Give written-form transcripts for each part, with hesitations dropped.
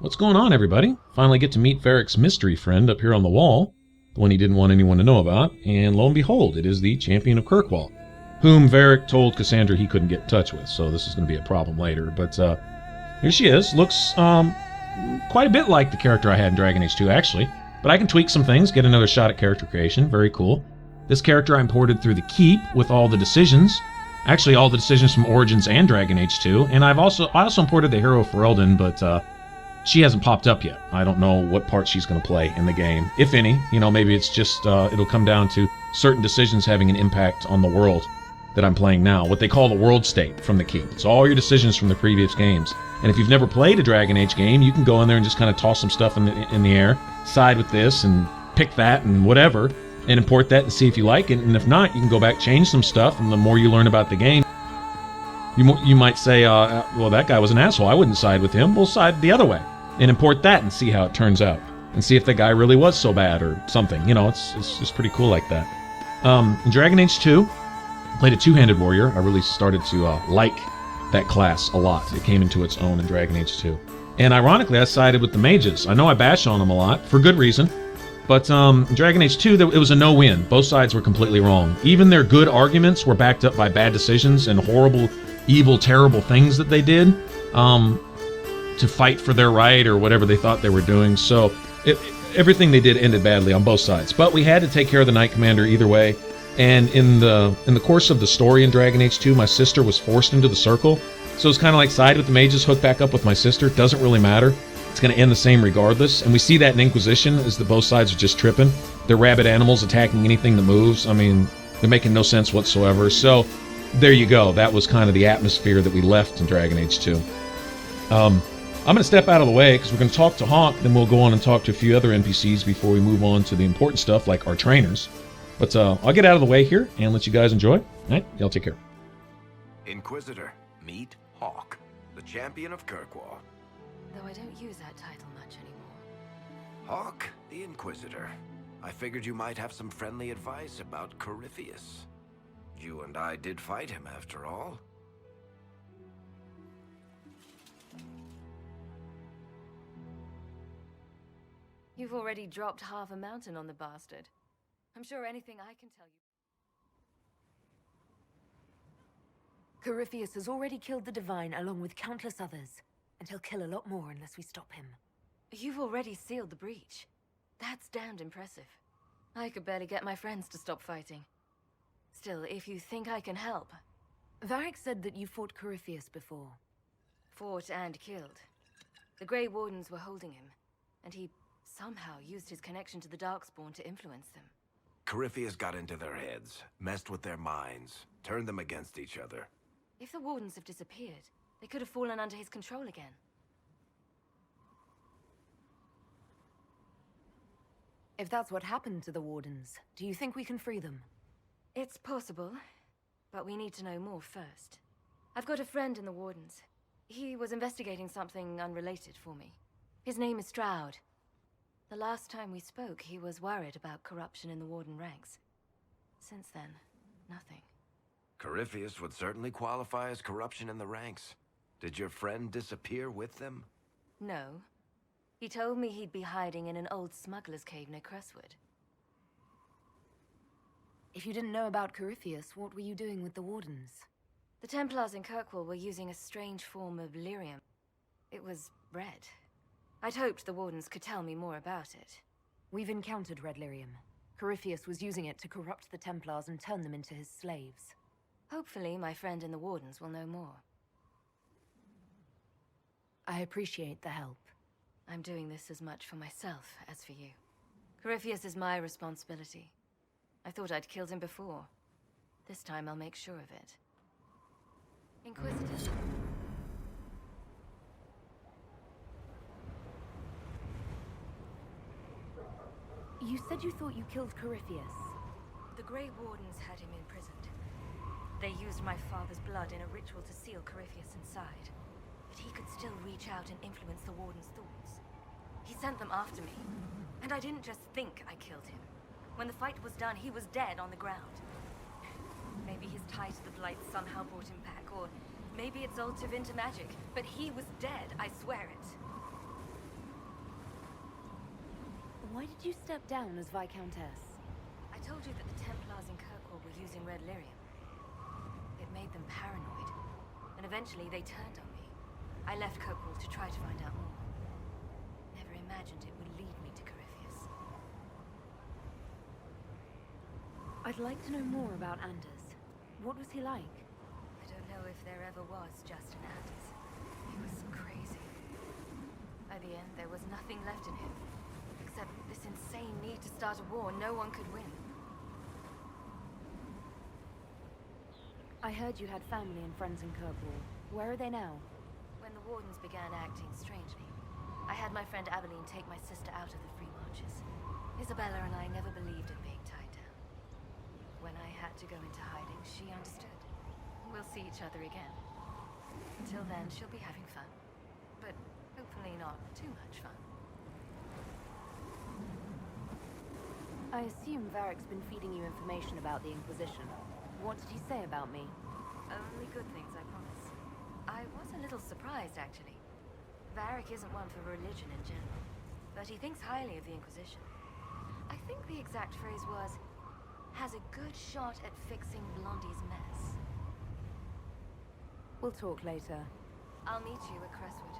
What's going on, everybody? Finally get to meet Varric's mystery friend up here on the wall, the one he didn't want anyone to know about, and lo and behold, it is the Champion of Kirkwall, whom Varric told Cassandra he couldn't get in touch with, so this is going to be a problem later. But here she is. Looks quite a bit like the character I had in Dragon Age 2, actually. But I can tweak some things, get another shot at character creation. Very cool. This character I imported through the Keep with all the decisions. Actually, all the decisions from Origins and Dragon Age 2. And I also imported the hero Ferelden, but she hasn't popped up yet. I don't know what part she's going to play in the game, if any. You know, maybe it's just, it'll come down to certain decisions having an impact on the world that I'm playing now, what they call the world state from the Keep. It's all your decisions from the previous games. And if you've never played a Dragon Age game, you can go in there and just kind of toss some stuff in the air, side with this and pick that and whatever, and import that and see if you like it. And if not, you can go back, change some stuff, and the more you learn about the game, you might say, well, that guy was an asshole, I wouldn't side with him. We'll side the other way and import that and see how it turns out, and see if the guy really was so bad or something. You know, it's just pretty cool like that. In Dragon Age 2, played a two-handed warrior. I really started to like that class a lot. It came into its own in Dragon Age 2. And ironically, I sided with the mages. I know I bash on them a lot, for good reason. But in Dragon Age 2, it was a no-win. Both sides were completely wrong. Even their good arguments were backed up by bad decisions and horrible, evil, terrible things that they did to fight for their right or whatever they thought they were doing. So everything they did ended badly on both sides. But we had to take care of the Knight Commander either way. And in the course of the story in Dragon Age 2, my sister was forced into the circle. So it's kind of like side with the mages, hook back up with my sister. Doesn't really matter. It's going to end the same regardless. And we see that in Inquisition, is that both sides are just tripping. They're rabid animals attacking anything that moves. I mean, they're making no sense whatsoever. So there you go. That was kind of the atmosphere that we left in Dragon Age 2. I'm going to step out of the way because we're going to talk to Hawke, then we'll go on and talk to a few other NPCs before we move on to the important stuff like our trainers. But I'll get out of the way here and let you guys enjoy. All right, y'all take care. Inquisitor, meet Hawke, the Champion of Kirkwall. Though I don't use that title much anymore. Hawke, the Inquisitor. I figured you might have some friendly advice about Corypheus. You and I did fight him after all. You've already dropped half a mountain on the bastard. I'm sure anything I can tell you. Corypheus has already killed the Divine along with countless others, and he'll kill a lot more unless we stop him. You've already sealed the breach. That's damned impressive. I could barely get my friends to stop fighting. Still, if you think I can help... Varric said that you fought Corypheus before. Fought and killed. The Grey Wardens were holding him, and he somehow used his connection to the Darkspawn to influence them. Corypheus got into their heads, messed with their minds, turned them against each other. If the Wardens have disappeared, they could have fallen under his control again. If that's what happened to the Wardens, do you think we can free them? It's possible, but we need to know more first. I've got a friend in the Wardens. He was investigating something unrelated for me. His name is Stroud. The last time we spoke, he was worried about corruption in the Warden ranks. Since then, nothing. Corypheus would certainly qualify as corruption in the ranks. Did your friend disappear with them? No. He told me he'd be hiding in an old smuggler's cave near Crestwood. If you didn't know about Corypheus, what were you doing with the Wardens? The Templars in Kirkwall were using a strange form of lyrium. It was red. I'd hoped the Wardens could tell me more about it. We've encountered red lyrium. Corypheus was using it to corrupt the Templars and turn them into his slaves. Hopefully, my friend in the Wardens will know more. I appreciate the help. I'm doing this as much for myself as for you. Corypheus is my responsibility. I thought I'd killed him before. This time I'll make sure of it. Inquisitor. You said you thought you killed Corypheus. The Grey Wardens had him imprisoned. They used my father's blood in a ritual to seal Corypheus inside. But he could still reach out and influence the Warden's thoughts. He sent them after me. And I didn't just think I killed him. When the fight was done, he was dead on the ground. Maybe his tie to the Blight somehow brought him back, or maybe it's all to Vinter magic. But he was dead, I swear it. Why did you step down as Viscountess? I told you that the Templars in Kirkwall were using red lyrium. It made them paranoid, and eventually they turned on me. I left Kirkwall to try to find out more. Never imagined it would lead me to Corypheus. I'd like to know more about Anders. What was he like? I don't know if there ever was just an Anders. He was crazy. By the end, there was nothing left in him, except this insane need to start a war no one could win. I heard you had family and friends in Kirkwall. Where are they now? When the Wardens began acting strangely, I had my friend Aveline take my sister out of the Free Marches. Isabella and I never believed in being tied down. When I had to go into hiding, she understood. We'll see each other again. Until then, she'll be having fun. But hopefully not too much fun. I assume Varric's been feeding you information about the Inquisition. What did he say about me? Only good things, I promise. I was a little surprised, actually. Varric isn't one for religion in general, but he thinks highly of the Inquisition. I think the exact phrase was, has a good shot at fixing Blondie's mess. We'll talk later. I'll meet you at Crestwood.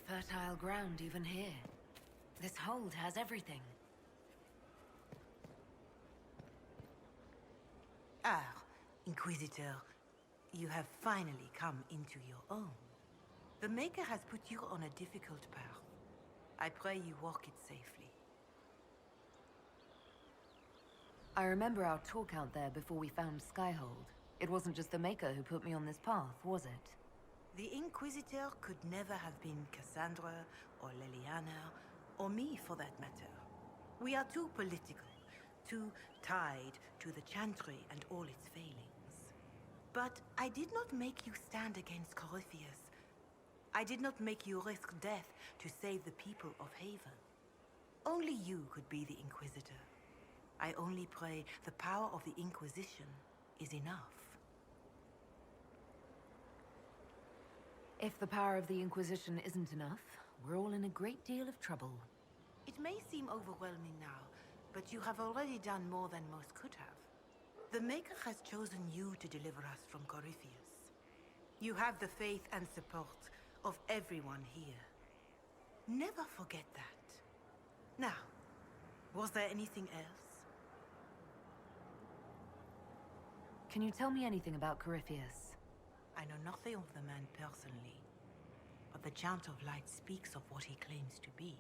Fertile ground even here. This hold has everything. Ah, Inquisitor, you have finally come into your own. The Maker has put you on a difficult path. I pray you walk it safely. I remember our talk out there before we found Skyhold. It wasn't just the Maker who put me on this path, was it? The Inquisitor could never have been Cassandra, or Leliana, or me for that matter. We are too political, too tied to the Chantry and all its failings. But I did not make you stand against Corypheus. I did not make you risk death to save the people of Haven. Only you could be the Inquisitor. I only pray the power of the Inquisition is enough. If the power of the Inquisition isn't enough, we're all in a great deal of trouble. It may seem overwhelming now, but you have already done more than most could have. The Maker has chosen you to deliver us from Corypheus. You have the faith and support of everyone here. Never forget that. Now, was there anything else? Can you tell me anything about Corypheus? I know nothing of the man personally, but the Chant of Light speaks of what he claims to be.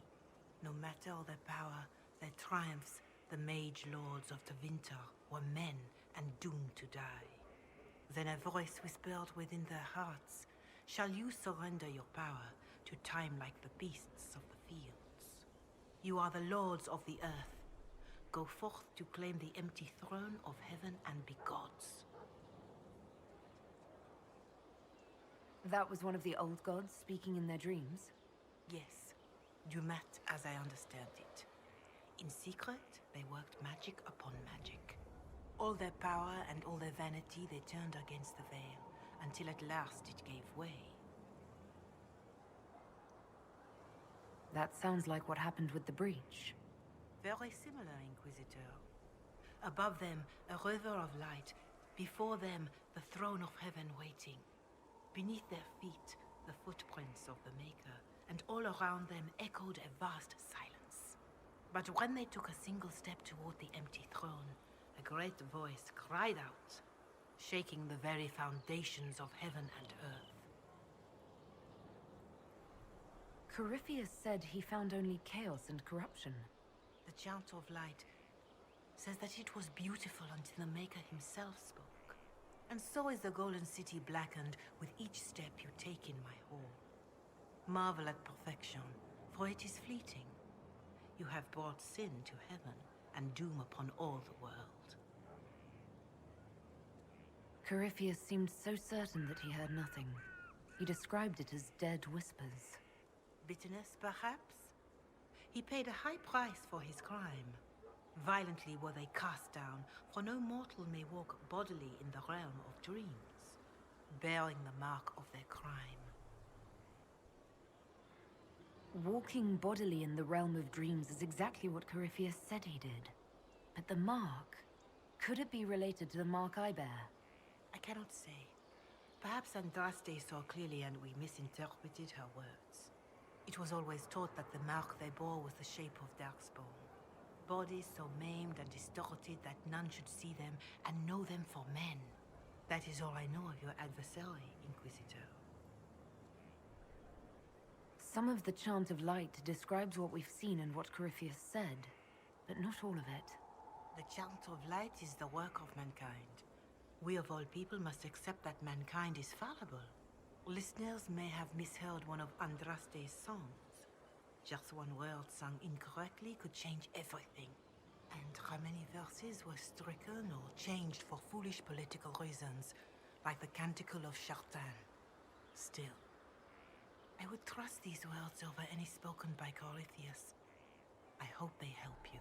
No matter their power, their triumphs, the mage lords of Tevinter were men and doomed to die. Then a voice whispered within their hearts, "Shall you surrender your power to time like the beasts of the fields? You are the lords of the earth. Go forth to claim the empty throne of heaven and be gods." That was one of the old gods speaking in their dreams? Yes, Dumat as I understand it. In secret, they worked magic upon magic. All their power and all their vanity they turned against the veil, until at last it gave way. That sounds like what happened with the breach. Very similar, Inquisitor. Above them, a river of light. Before them, the throne of heaven waiting. Beneath their feet, the footprints of the Maker, and all around them echoed a vast silence. But when they took a single step toward the empty throne, a great voice cried out, shaking the very foundations of heaven and earth. Corypheus said he found only chaos and corruption. The Chant of Light says that it was beautiful until the Maker himself spoke. And so is the Golden City blackened with each step you take in my hall. Marvel at perfection, for it is fleeting. You have brought sin to heaven and doom upon all the world. Corypheus seemed so certain that he heard nothing. He described it as dead whispers. Bitterness, perhaps? He paid a high price for his crime. Violently were they cast down, for no mortal may walk bodily in the realm of dreams, bearing the mark of their crime. Walking bodily in the realm of dreams is exactly what Corypheus said he did. But the mark, could it be related to the mark I bear? I cannot say. Perhaps Andraste saw clearly and we misinterpreted her words. It was always taught that the mark they bore was the shape of Darkspawn. Bodies so maimed and distorted that none should see them and know them for men. That is all I know of your adversary, Inquisitor. Some of the Chant of Light describes what we've seen and what Corypheus said, but not all of it. The Chant of Light is the work of mankind. We of all people must accept that mankind is fallible. Listeners may have misheard one of Andraste's songs. Just one word sung incorrectly could change everything. And how many verses were stricken or changed for foolish political reasons, like the Canticle of Chartan. Still, I would trust these words over any spoken by Corypheus. I hope they help you.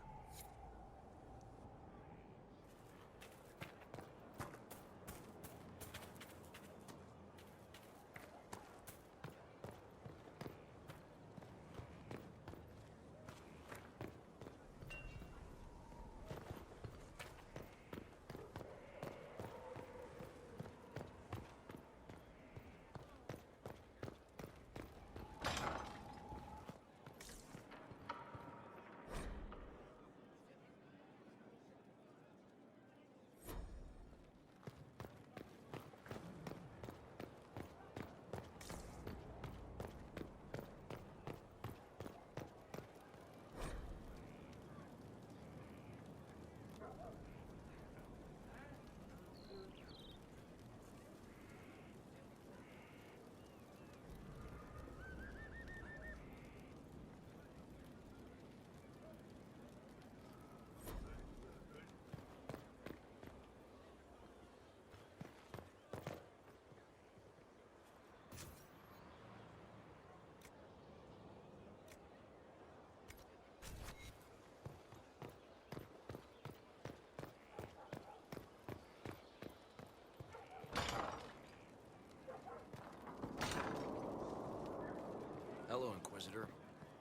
Hello, Inquisitor.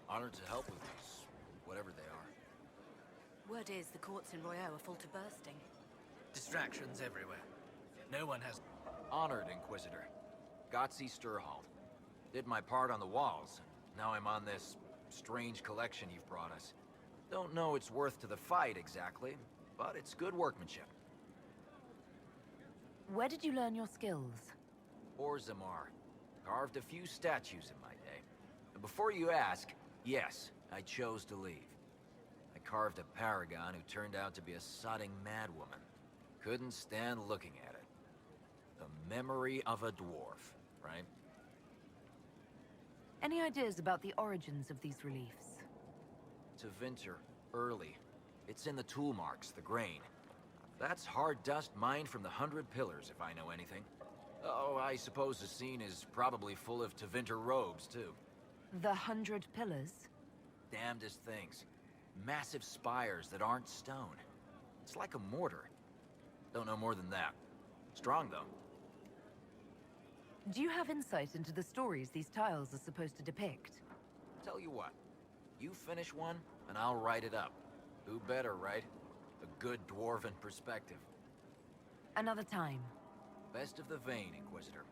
Honored to help with these, whatever they are. Word is the courts in Royaux are full to bursting. Distractions everywhere. No one has... Honored, Inquisitor. Gotzi Sturhall. Did my part on the walls. Now I'm on this strange collection you've brought us. Don't know it's worth to the fight exactly, but it's good workmanship. Where did you learn your skills? Orzammar. Carved a few statues in my day. And before you ask, yes, I chose to leave. I carved a paragon who turned out to be a sodding madwoman. Couldn't stand looking at it. The memory of a dwarf, right? Any ideas about the origins of these reliefs? To Vinter, early. It's in the tool marks, the grain. That's hard dust mined from the 100 Pillars, if I know anything. Oh, I suppose the scene is probably full of Tevinter robes, too. The 100 Pillars? Damnedest things. massive spires that aren't stone. It's like a mortar. Don't know more than that. Strong, though. Do you have insight into the stories these tiles are supposed to depict? Tell you what, you finish one, and I'll write it up. Who better, right? A good dwarven perspective. Another time. Best of the vein, Inquisitor.